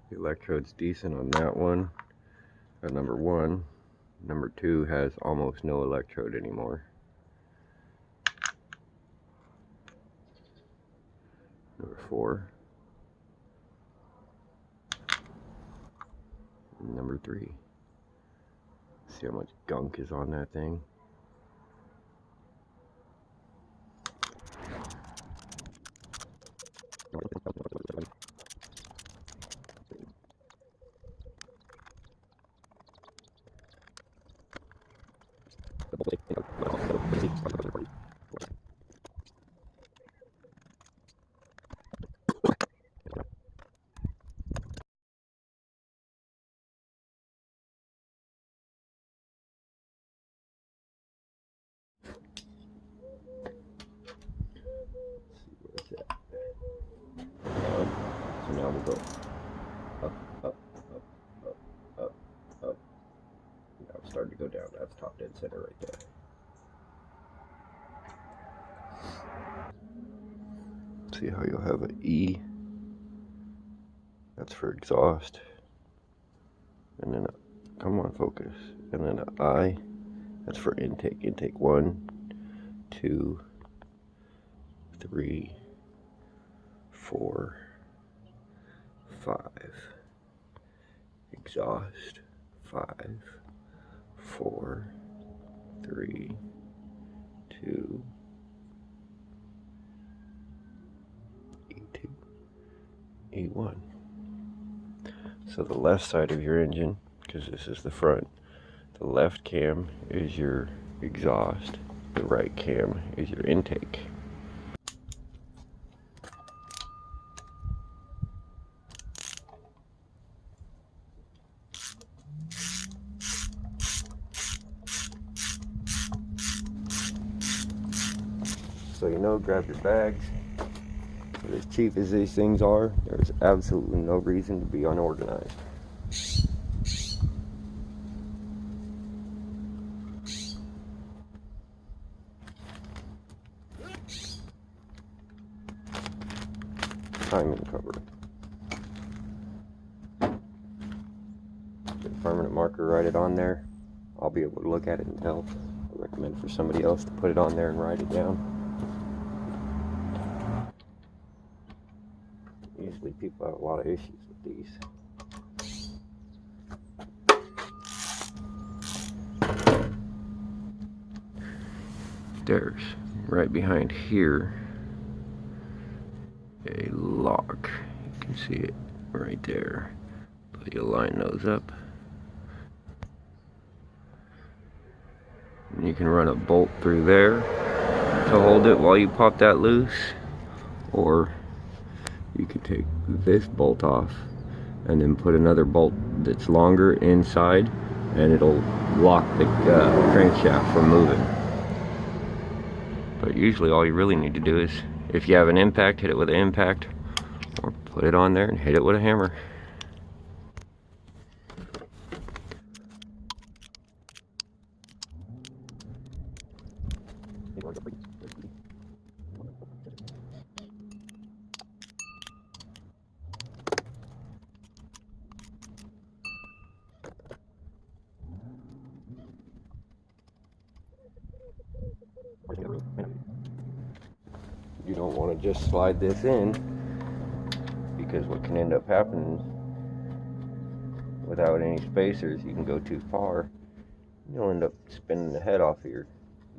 The electrode's decent on that one. Number 1. Number 2 has almost no electrode anymore. Number 4. Number 3. See how much gunk is on that thing? So now we'll go up, up, up, up, up, up. Now it's starting to go down. That's top dead center right there. See how you'll have an E? That's for exhaust. And then come on, focus. And then an I. That's for intake. Intake 1, 2, 3, 4, 5. Exhaust 5, 4, 3, 2, E2, E1. So the left side of your engine, because this is the front, the left cam is your exhaust, the right cam is your intake. So grab your bags. But as cheap as these things are, there's absolutely no reason to be unorganized. Timing cover. Get a permanent marker, write it on there. I'll be able to look at it and tell. I recommend for somebody else to put it on there and write it down. Usually people have a lot of issues with these. There's, right behind here, a lock. You can see it right there. But you'll line those up. And you can run a bolt through there to hold it while you pop that loose. Or you can take this bolt off and then put another bolt that's longer inside, and it'll lock the crankshaft from moving. But usually all you really need to do is, if you have an impact, hit it with an impact, or put it on there and hit it with a hammer. You don't want to just slide this in, because what can end up happening, without any spacers, you can go too far. You'll end up spinning the head off of your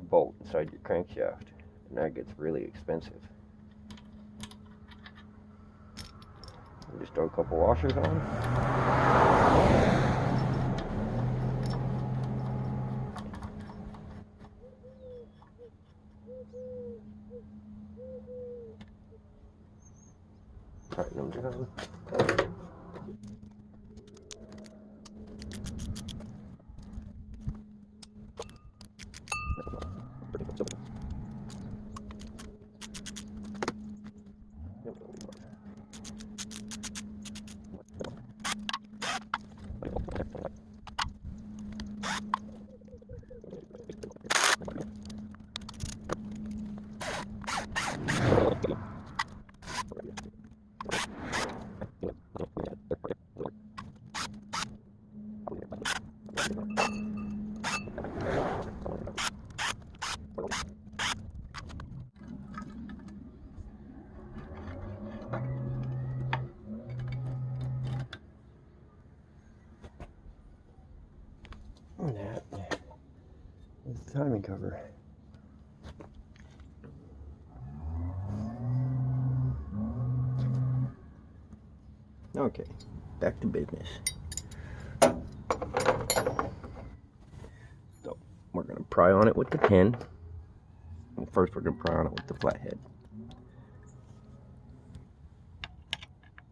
bolt inside your crankshaft, and that gets really expensive. Just throw a couple washers on. Tighten them down. timing cover. Okay, back to business. So we're gonna pry on it with the pin. And first we're gonna pry on it with the flathead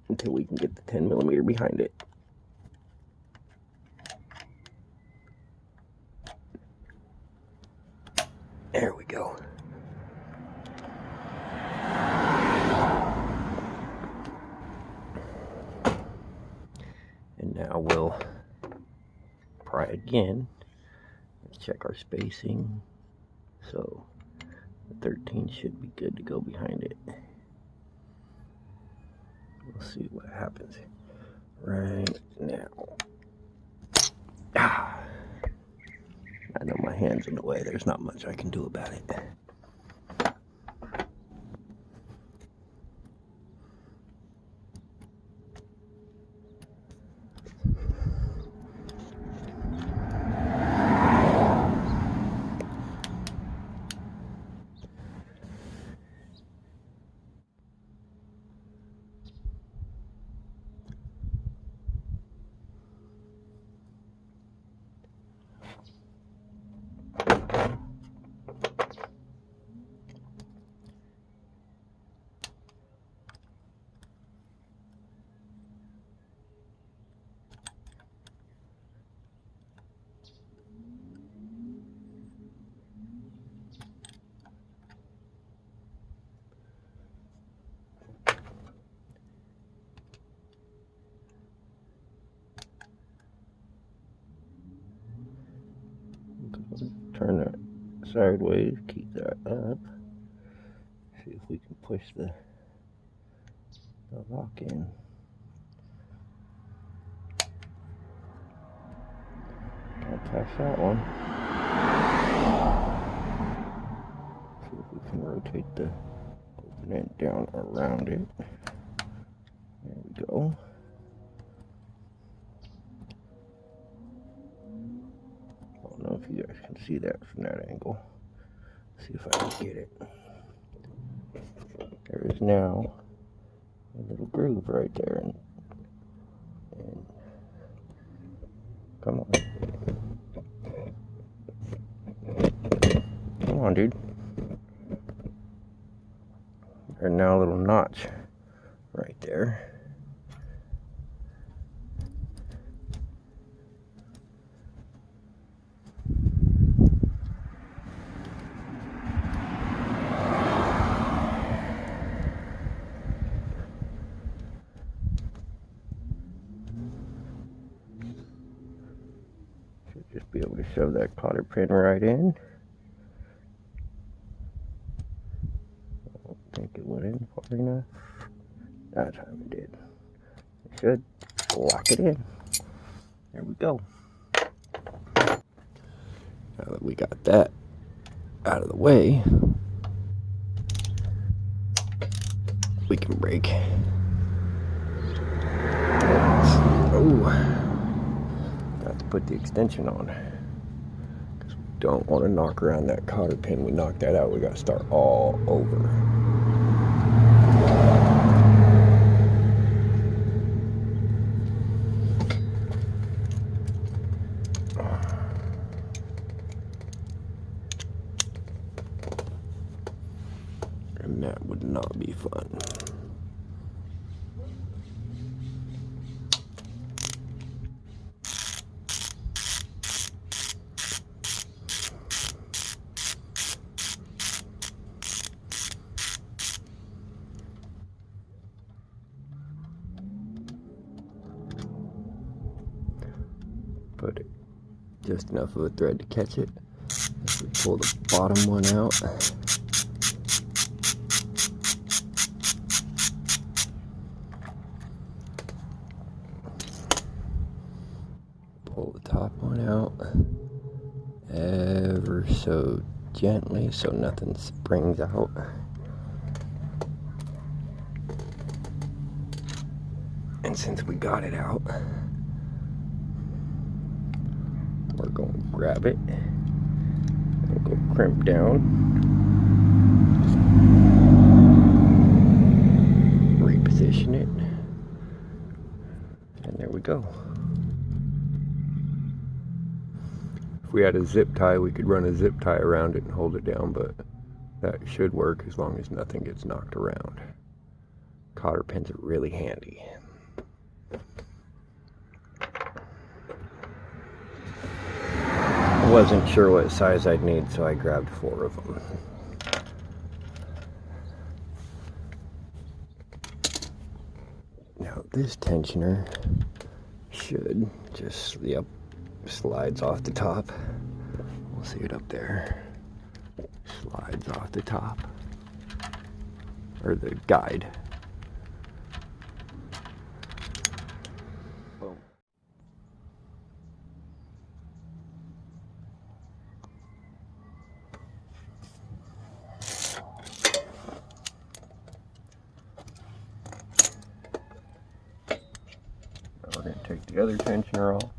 until we can get the 10mm behind it. There we go. And now we'll pry again. Check our spacing. So the 13 should be good to go behind it. We'll see what happens right now. Ah, I know my hand's in the way. There's not much I can do about it. Turn that sideways, keep that up. See if we can push the lock in. Can't pass that one. See if we can rotate the open end down around it. There we go. I don't know if you guys can see that from that angle. See if I can get it. There is now a little groove right there, and come on. Come on, dude. There's now a little notch right there. Should just be able to shove that cotter pin right in. I don't think it went in far enough. That time it did. It should lock it in. There we go. Now that we got that out of the way, we can break. Oh, got to put the extension on because we don't want to knock around that cotter pin. We knock that out, we got to start all over. And that would not be fun. Put it just enough of a thread to catch it. As we pull the bottom one out. Pull the top one out ever so gently so nothing springs out. And since we got it out, we're going to grab it and go crimp down. Reposition it. And there we go. If we had a zip tie, we could run a zip tie around it and hold it down, but that should work as long as nothing gets knocked around. Cotter pins are really handy. I wasn't sure what size I'd need, so I grabbed 4 of them. Now this tensioner should just, yep, slides off the top. We'll see it up there. Slides off the top. Or the guide. Boom. Now we're going to take the other tensioner off.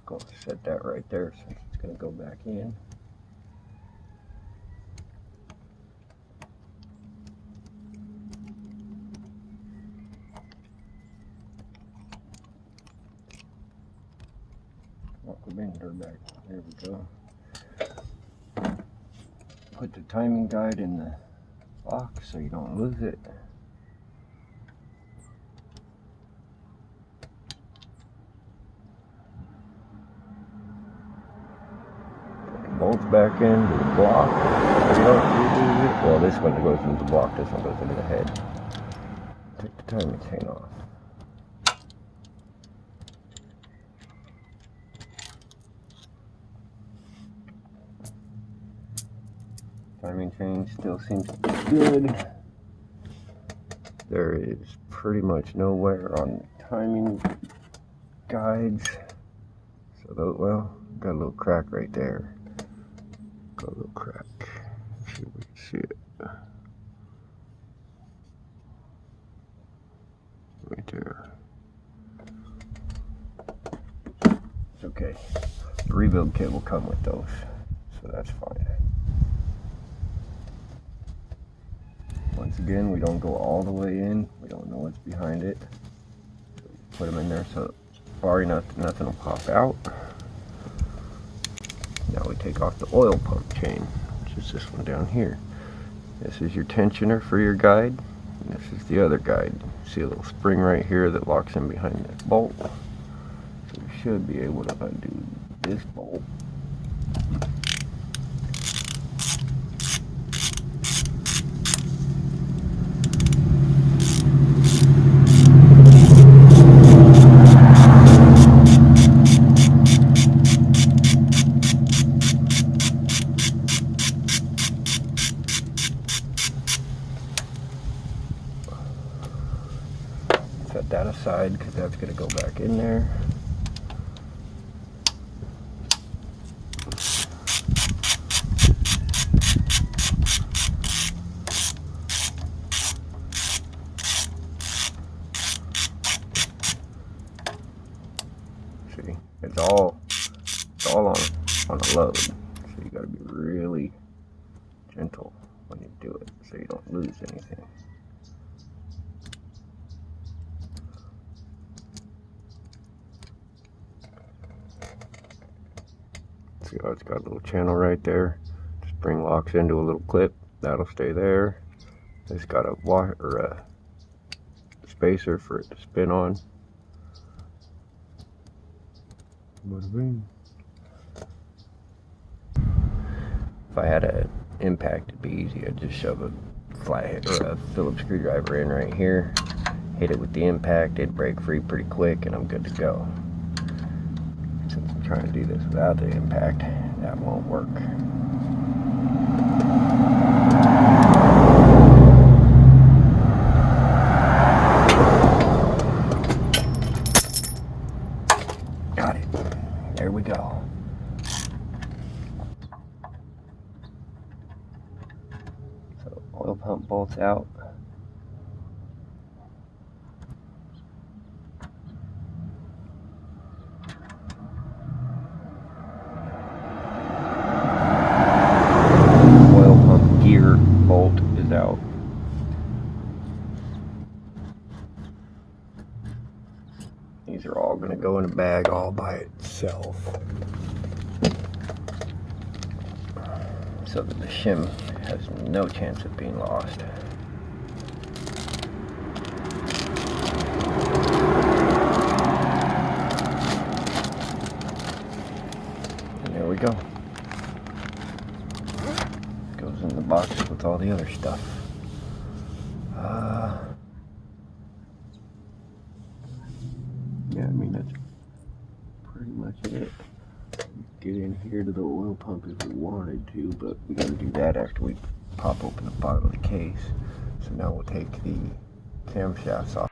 Go set that right there since it's going to go back in. Walk the bender back. There we go. Put the timing guide in the box so you don't lose it. Bolts back into the block. You don't lose it. Well, this one goes into the block, this one goes into the head. Take the timing chain off. Timing chain still seems to be good. There is pretty much no wear on timing guides. So, well, got a little crack right there. Got a little crack. See if we can see it. Right there. It's okay. The rebuild kit will come with those, so that's fine. Once again, we don't go all the way in. We don't know what's behind it. So we put them in there so far enough that nothing will pop out. Now we take off the oil pump chain, which is this one down here. This is your tensioner for your guide. And this is the other guide. See a little spring right here that locks in behind that bolt. So we should be able to undo this bolt. Set that aside because that's going to go back in there. See, it's all on a load, so you got to be really gentle when you do it so you don't lose anything. See how it's got a little channel right there. Spring locks into a little clip. That'll stay there. It's got a wire or a spacer for it to spin on. Bada bing. If I had an impact, it'd be easy. I'd just shove a flathead or a Phillips screwdriver in right here, hit it with the impact, it'd break free pretty quick, and I'm good to go. Since I'm trying to do this without the impact, that won't work. pump bolts out. Oil pump gear bolt is out. These are all going to go in a bag all by itself, so that the shim has no chance of being lost. And there we go. Goes in the box with all the other stuff. Yeah, I mean, that's pretty much it. Get in here to the oil pump if we wanted to, but we gotta do that after we pop open the bottom of the case. So now we'll take the camshafts off.